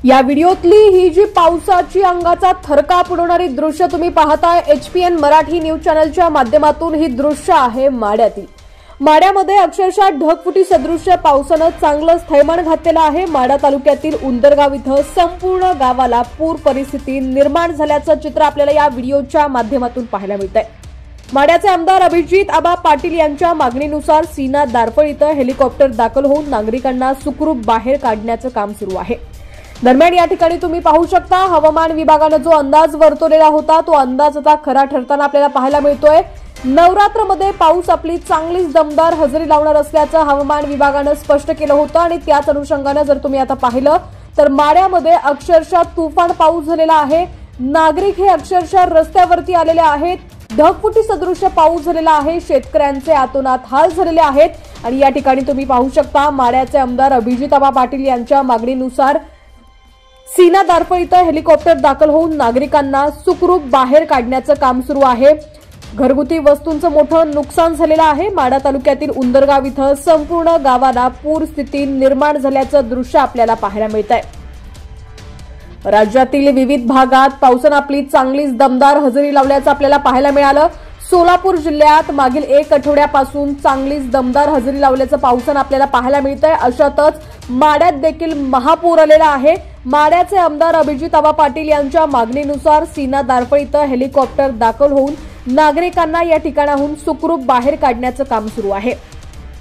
या व्हिडिओतली ही जी पावसाची अंगाचा थरकाप उडवणारी दृश्य तुम्ही पाहताय HPN मराठी न्यूज चॅनलच्या माध्यमातून ही दृश्य आहे माड्यातील। माड्यामध्ये अक्षरशः ढगफुटी सदृश्य पावसानं चांगलंच थैमान घातलेलं आहे। माडा तालुक्यातील उंदरगाव इथं संपूर्ण गावाला पूर परिस्थिती निर्माण झाल्याचं चित्र आपल्याला या व्हिडिओच्या माध्यमातून पाहायला मिळतंय। माड्याचे आमदार अभिजित आबा पाटील यांच्या मागणीनुसार सीना दारफळ इथं हेलिकॉप्टर दाखल होऊन नागरिकांना सुखरूप बाहेर काढण्याचं काम सुरू आहे। दरम्यान या ठिकाणी तुम्ही पाहू शकता हवामान विभागाने जो अंदाज वर्तवलेला होता तो अंदाज आता खरा ठरताना आपल्याला पाहायला मिळतोय। नवरात्रमध्ये पाऊस आपली चांगलीच दमदार हजेरी लावणार असल्याचं हवामान विभागाने स्पष्ट केलं होतं आणि त्याच अनुषंगाने जर तुम्ही आता पाहिलं तर माड्यामध्ये अक्षरशः तुफान पाऊस झालेला आहे। नागरिक हे अक्षरशः रस्त्यावरती आलेले आहेत। ढगफुटी सदृश्य पाऊस झालेला आहे। शेतकऱ्यांचे आतोनात हाल झालेले आहेत आणि या ठिकाणी तुम्ही पाहू शकता माड्याचे आमदार अभिजित आबा पाटील यांच्या मागणीनुसार सीना दारफळ इथं हेलिकॉप्टर दाखल होऊन नागरिकांना सुखरूप बाहेर काढण्याचं काम सुरू आहे। घरगुती वस्तूंचं मोठं नुकसान झालेलं आहे। माडा तालुक्यातील उंदरगाव इथं संपूर्ण गावाला पूर स्थिती निर्माण झाल्याचं दृश्य आपल्याला पाहायला मिळतंय। राज्यातील विविध भागात पावसानं आपली चांगलीच दमदार हजेरी लावल्याचं आपल्याला पाहायला मिळालं। सोलापूर जिल्ह्यात मागील एक आठवड्यापासून चांगलीच दमदार हजेरी लावल्याचं पावसानं आपल्याला पाहायला मिळतंय। अशातच माड्यात देखील महापूर आलेला आहे। माड्याचे आमदार अभिजित आबा पाटील यांच्या मागणीनुसार सीना दारफळ इथं हेलिकॉप्टर दाखल होऊन नागरिकांना या ठिकाणाहून सुखरूप बाहेर काढण्याचं काम सुरू आहे।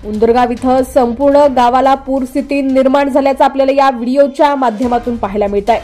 उंदरगाव इथं संपूर्ण गावाला पूर स्थिती निर्माण झाल्याचं आपल्याला या व्हिडिओच्या माध्यमातून पाहायला मिळतंय।